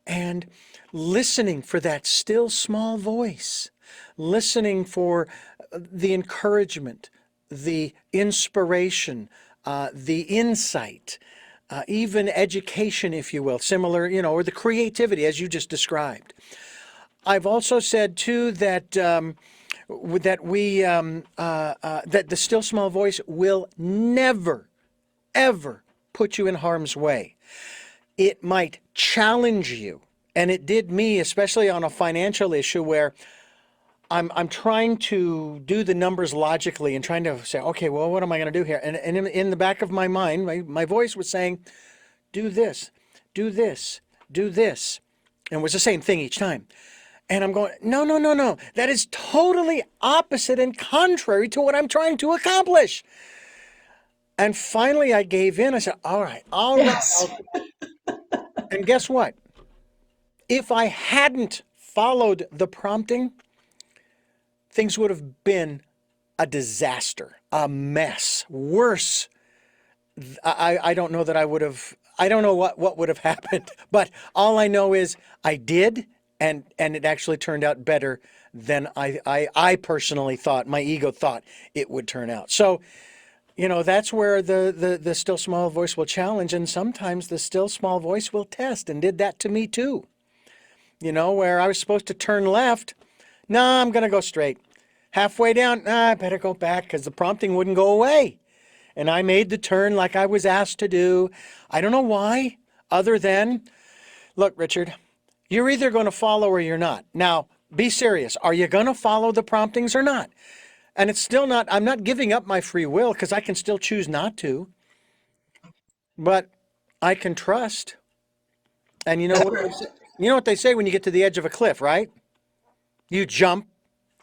and listening for that still small voice, listening for the encouragement, the inspiration, the insight, even education, if you will, similar, or the creativity as you just described. I've also said too that that the still small voice will never, ever put you in harm's way. It might challenge you, and it did me, especially on a financial issue where I'm trying to do the numbers logically and trying to say, okay, well, what am I going to do here? And in the back of my mind, my voice was saying, do this, do this, do this. And it was the same thing each time. And I'm going, no. That is totally opposite and contrary to what I'm trying to accomplish. And finally I gave in. I said, all right. Yes. And guess what? If I hadn't followed the prompting, things would have been a disaster, a mess, worse. I don't know that I don't know what would have happened, but all I know is I did, and it actually turned out better than I personally thought, my ego thought it would turn out. So That's where the still small voice will challenge, and sometimes the still small voice will test, and did that to me too. Where I was supposed to turn left. No, I'm going to go straight. Halfway down, I better go back because the prompting wouldn't go away. And I made the turn like I was asked to do. I don't know why, other than, look, Richard, you're either going to follow or you're not. Now, be serious. Are you going to follow the promptings or not? And it's still not, I'm not giving up my free will because I can still choose not to, but I can trust. And you know what they say when you get to the edge of a cliff, right? You jump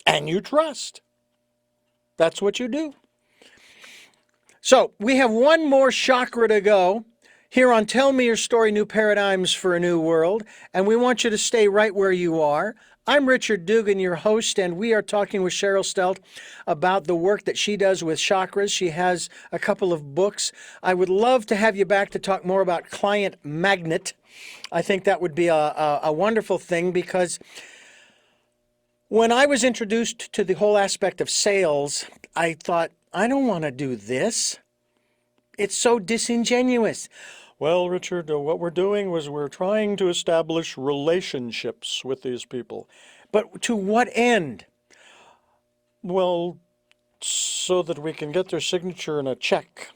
and you trust. That's what you do. So we have one more chakra to go here on Tell Me Your Story, New Paradigms for a New World. And we want you to stay right where you are. I'm Richard Dugan, your host, and we are talking with Cheryl Stelte about the work that she does with chakras. She has a couple of books. I would love to have you back to talk more about client magnet. I think that would be a wonderful thing, because when I was introduced to the whole aspect of sales, I thought, I don't want to do this. It's so disingenuous. Well, Richard, what we're doing was we're trying to establish relationships with these people. But to what end? Well, so that we can get their signature in a check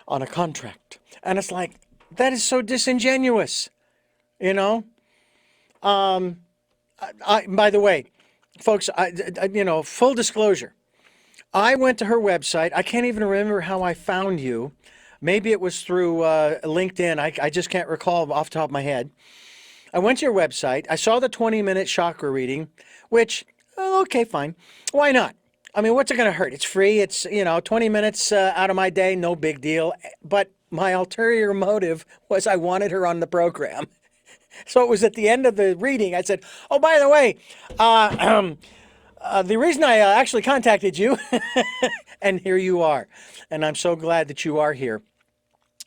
on a contract. And it's like, that is so disingenuous, you know? By the way, folks, full disclosure, I went to her website. I can't even remember how I found you. Maybe it was through LinkedIn. I just can't recall off the top of my head. I went to your website. I saw the 20-minute chakra reading, which, okay, fine. Why not? I mean, what's it going to hurt? It's free. It's, 20 minutes out of my day, no big deal. But my ulterior motive was I wanted her on the program. So it was at the end of the reading, I said, oh, by the way, the reason I actually contacted you, and here you are. And I'm so glad that you are here.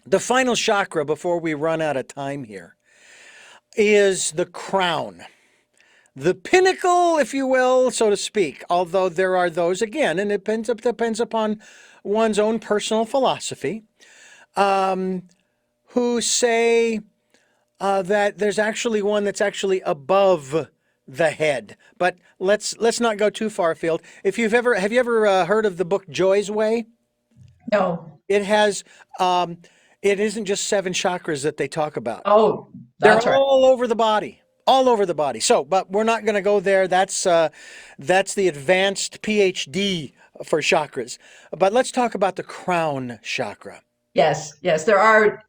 The final chakra before we run out of time here is the crown. The pinnacle, if you will, so to speak, although there are those, again, and it depends upon one's own personal philosophy, who say that there's actually one that's actually above the head. But let's not go too far afield. Have you ever heard of the book Joy's Way? No. It has, it isn't just 7 chakras that they talk about. Oh, that's They're right. all over the body. All over the body. So, but we're not going to go there. That's the advanced PhD for chakras. But let's talk about the crown chakra. Yes, yes. There are,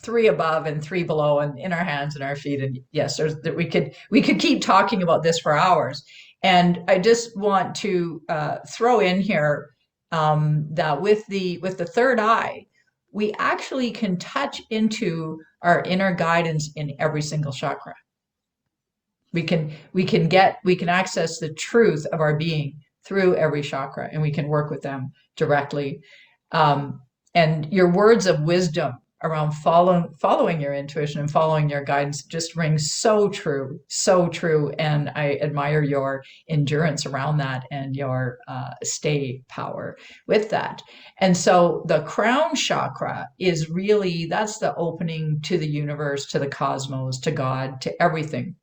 3 above and 3 below, and in our hands and our feet. And yes, we could keep talking about this for hours. And I just want to throw in here that with the third eye, we actually can touch into our inner guidance in every single chakra. We can access the truth of our being through every chakra, and we can work with them directly. And your words of wisdom around following your intuition and following your guidance just rings so true, so true. And I admire your endurance around that and your stay power with that. And so the crown chakra is really, that's the opening to the universe, to the cosmos, to God, to everything.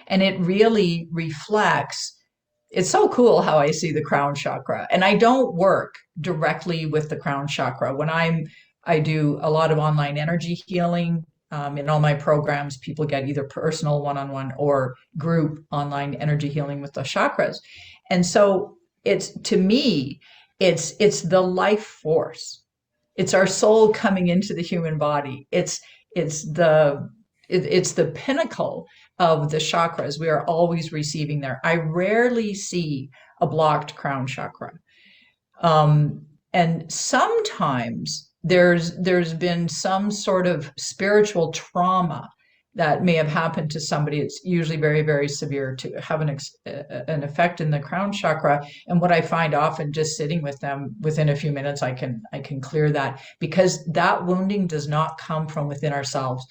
And it really reflects, it's so cool how I see the crown chakra. And I don't work directly with the crown chakra. When I do a lot of online energy healing. In all my programs, people get either personal one-on-one or group online energy healing with the chakras. And so to me, it's the life force. It's our soul coming into the human body. It's the pinnacle of the chakras. We are always receiving there. I rarely see a blocked crown chakra. And sometimes there's been some sort of spiritual trauma that may have happened to somebody. It's usually very, very severe to have an effect in the crown chakra. And what I find often, just sitting with them, within a few minutes, I can clear that, because that wounding does not come from within ourselves.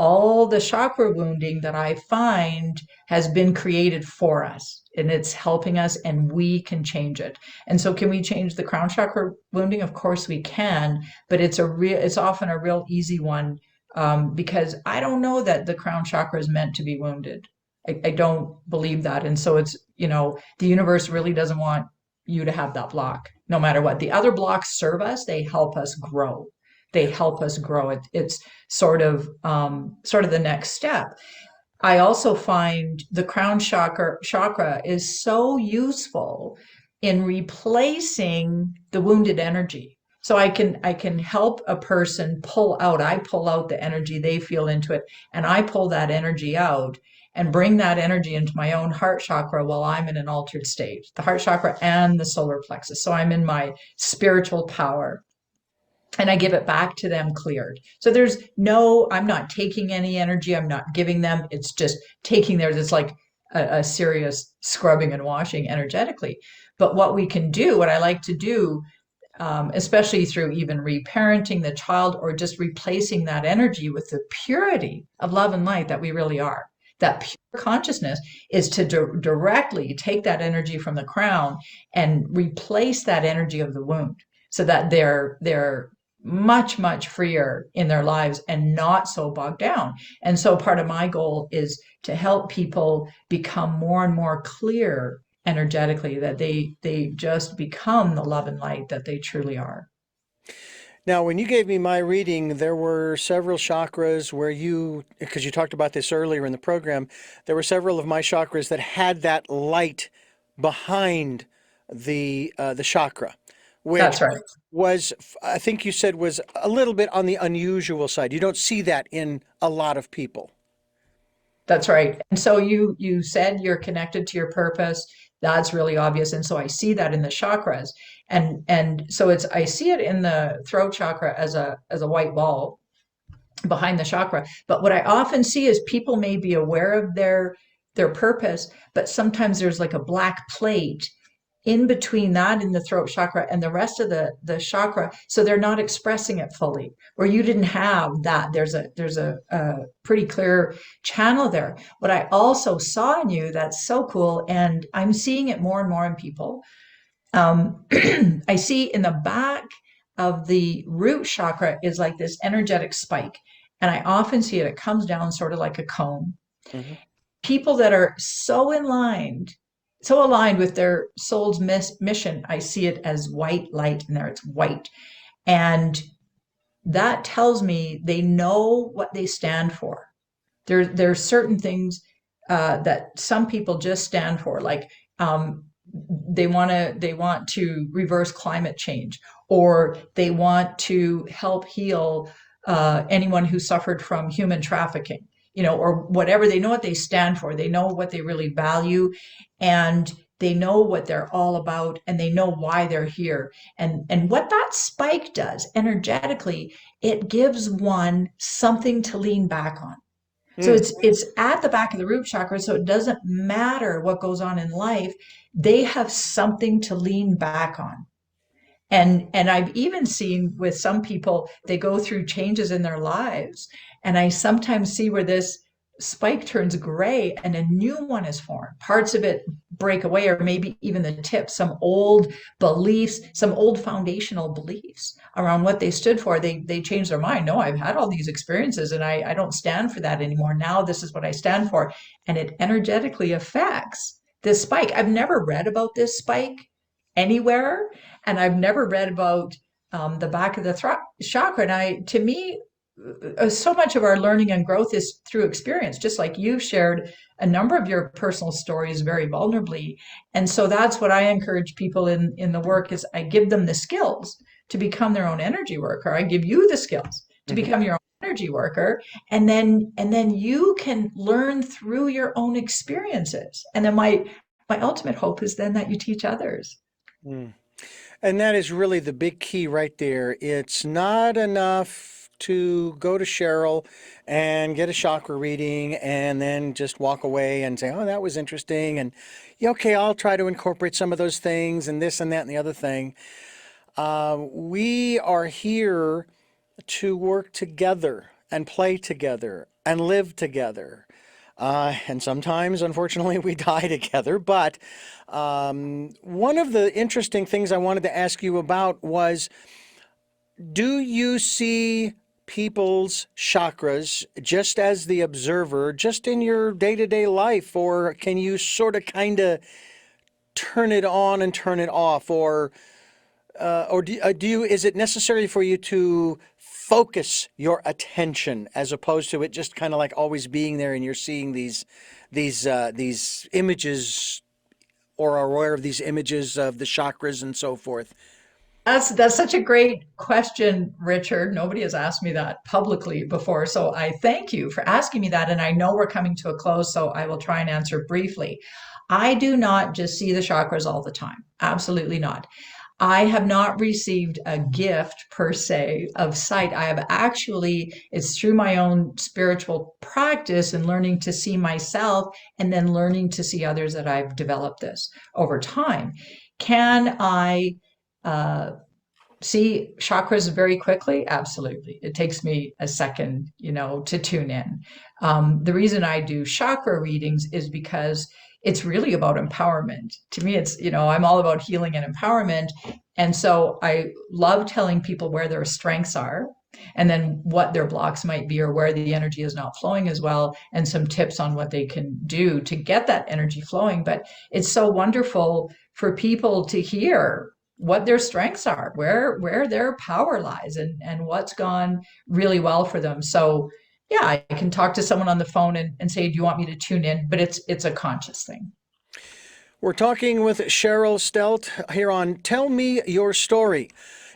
all the chakra wounding that I find has been created for us, and it's helping us, and we can change it. And so can we change the crown chakra wounding? Of course we can, but it's often a real easy one, because I don't know that the crown chakra is meant to be wounded. I don't believe that. And so it's, the universe really doesn't want you to have that block, no matter what. The other blocks serve us, they help us grow. They help us grow. It's sort of the next step. I also find the crown chakra is so useful in replacing the wounded energy. So I can help a person I pull out the energy they feel into it, and I pull that energy out and bring that energy into my own heart chakra while I'm in an altered state, the heart chakra and the solar plexus. So I'm in my spiritual power, and I give it back to them cleared. So I'm not taking any energy. I'm not giving them. It's just taking theirs. It's like a serious scrubbing and washing energetically. But what I like to do, especially through even reparenting the child or just replacing that energy with the purity of love and light that we really are. That pure consciousness is to directly take that energy from the crown and replace that energy of the wound, so that they're much, much freer in their lives and not so bogged down. And so part of my goal is to help people become more and more clear energetically, that they just become the love and light that they truly are. Now, when you gave me my reading, there were several chakras where because you talked about this earlier in the program, there were several of my chakras that had that light behind the chakra, which That's right. was, I think you said, was a little bit on the unusual side. You don't see that in a lot of people. That's right. And so you said you're connected to your purpose. That's really obvious. And so I see that in the chakras. And so I see it in the throat chakra as a white ball behind the chakra. But what I often see is people may be aware of their purpose, but sometimes there's like a black plate in between that in the throat chakra and the rest of the chakra, so they're not expressing it fully. Where you didn't have that, there's a pretty clear channel there. What I also saw in you that's so cool, and I'm seeing it more and more in people, I see in the back of the root chakra is like this energetic spike, and I often see it comes down sort of like a cone. Hmm. People that are so aligned with their soul's mission, I see it as white light in there. It's white. And that tells me they know what they stand for. There's certain things that some people just stand for, like they want to reverse climate change, or they want to help heal anyone who suffered from human trafficking, or whatever. They know what they stand for. They know what they really value, and they know what they're all about, and they know why they're here. And what that spike does energetically, it gives one something to lean back on. So Mm. it's at the back of the root chakra, so it doesn't matter what goes on in life. They have something to lean back on. And I've even seen with some people, they go through changes in their lives, and I sometimes see where this spike turns gray and a new one is formed. Parts of it break away, or maybe even the tip, some old beliefs, some old foundational beliefs around what they stood for. They change their mind. No, I've had all these experiences and I don't stand for that anymore. Now this is what I stand for. And it energetically affects this spike. I've never read about this spike anywhere, and I've never read about the back of the chakra. And to me, so much of our learning and growth is through experience, just like you've shared a number of your personal stories very vulnerably. And so that's what I encourage people in the work is I give them the skills to become their own energy worker. I give you the skills to Hmm. become your own energy worker. And then you can learn through your own experiences. And then my ultimate hope is then that you teach others. Mm. And that is really the big key right there. It's not enough to go to Cheryl and get a chakra reading and then just walk away and say, oh, that was interesting. And yeah, okay, I'll try to incorporate some of those things and this and that and the other thing. We are here to work together and play together. and live together. And sometimes, unfortunately, we die together. But one of the interesting things I wanted to ask you about was, do you see people's chakras just as the observer, just in your day-to-day life, or can you sort of kind of turn it on and turn it off, or do you, is it necessary for you to focus your attention as opposed to it just kind of like always being there and you're seeing these images or are aware of these images of the chakras and so forth? That's such a great question, Richard. Nobody has asked me that publicly before, so I thank you for asking me that. And I know we're coming to a close, so I will try and answer briefly. I do not just see the chakras all the time. Absolutely not. I have not received a gift per se of sight. I have actually, it's through my own spiritual practice and learning to see myself and then learning to see others that I've developed this over time. Can I see chakras very quickly? Absolutely. It takes me a second, to tune in. The reason I do chakra readings is because it's really about empowerment. To me, I'm all about healing and empowerment. And so I love telling people where their strengths are and then what their blocks might be or where the energy is not flowing as well, and some tips on what they can do to get that energy flowing. But it's so wonderful for people to hear what their strengths are, where their power lies, and what's gone really well for them. So yeah, I can talk to someone on the phone and say, do you want me to tune in? But it's a conscious thing. We're talking with Cheryl Stelte here on Tell Me Your Story.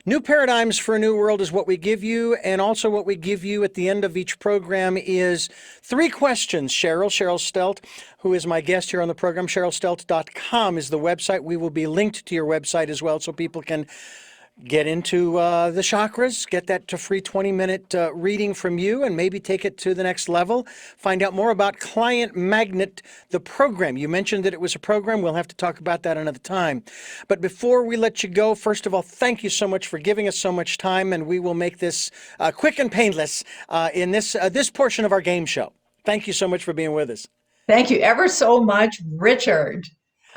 New Paradigms for a New World is what we give you, and also what we give you at the end of each program is 3 questions. Cheryl Stelte, who is my guest here on the program, CherylStelte.com is the website. We will be linked to your website as well so people can get into the chakras, get that to free 20-minute reading from you, and maybe take it to the next level. Find out more about Client Magnet, the program. You mentioned that it was a program. We'll have to talk about that another time. But before we let you go, first of all, thank you so much for giving us so much time, and we will make this quick and painless in this portion of our game show. Thank you so much for being with us. Thank you ever so much, Richard.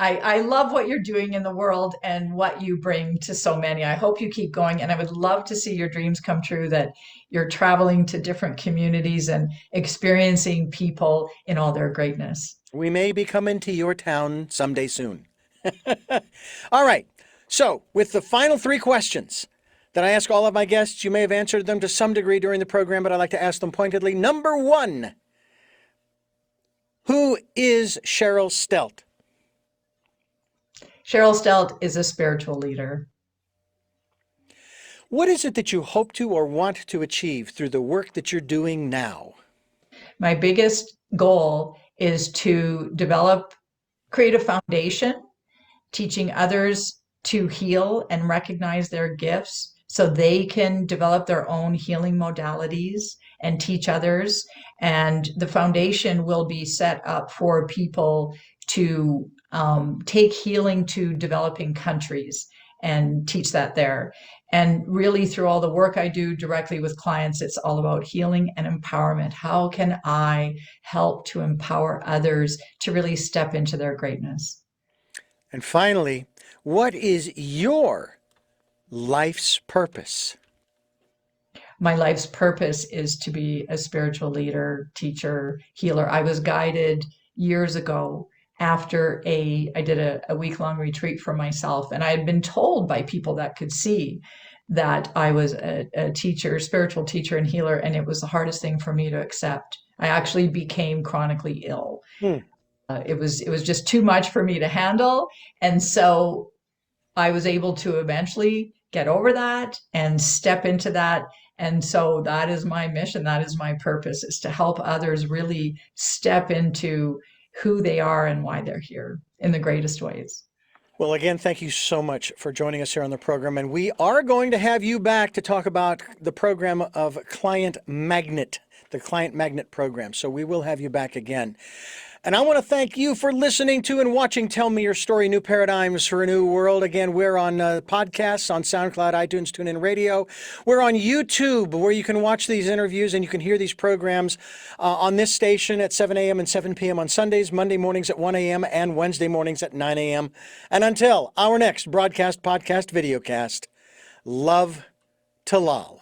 I love what you're doing in the world and what you bring to so many. I hope you keep going, and I would love to see your dreams come true, that you're traveling to different communities and experiencing people in all their greatness. We may be coming to your town someday soon. All right. So, with the final 3 questions that I ask all of my guests, you may have answered them to some degree during the program, but I like to ask them pointedly. Number 1, who is Cheryl Stelte? Cheryl Stelte is a spiritual leader. What is it that you hope to or want to achieve through the work that you're doing now? My biggest goal is to create a foundation, teaching others to heal and recognize their gifts so they can develop their own healing modalities and teach others. And the foundation will be set up for people to take healing to developing countries and teach that there. And really, through all the work I do directly with clients, it's all about healing and empowerment. How can I help to empower others to really step into their greatness? And finally, what is your life's purpose? My life's purpose is to be a spiritual leader, teacher, healer. I was guided years ago after I did a week-long retreat for myself, and I had been told by people that could see that I was a teacher, spiritual teacher and healer, and it was the hardest thing for me to accept. I actually became chronically ill. It was just too much for me to handle, and so I was able to eventually get over that and step into that. And so that is my mission. That is my purpose, is to help others really step into who they are and why they're here in the greatest ways. Well, again, thank you so much for joining us here on the program. And we are going to have you back to talk about the program of Client Magnet, the Client Magnet program. So we will have you back again. And I want to thank you for listening to and watching Tell Me Your Story, New Paradigms for a New World. Again, we're on podcasts on SoundCloud, iTunes, TuneIn Radio. We're on YouTube, where you can watch these interviews and you can hear these programs on this station at 7 a.m. and 7 p.m. on Sundays, Monday mornings at 1 a.m. and Wednesday mornings at 9 a.m. And until our next broadcast, podcast, videocast, love to Lal.